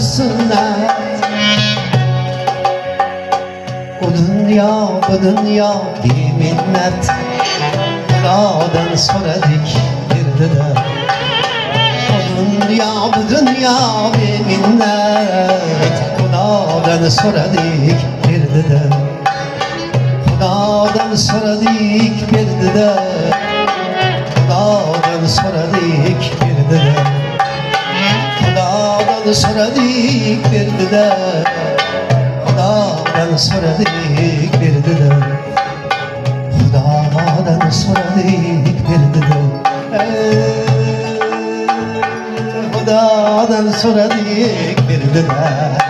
sünnet. O dünya bu dünya bir minnet, Xudodan so'radik berdilar. O dünya bu dünya bir minnet, Xudodan so'radik berdilar. Xudodan so'radik berdilar. Xudodan so'radik berdilar. Xudodan so'radik berdilar. Xudodan so'radik berdilar. Xudodan so'radik berdilar. Xudodan so'radik berdilar.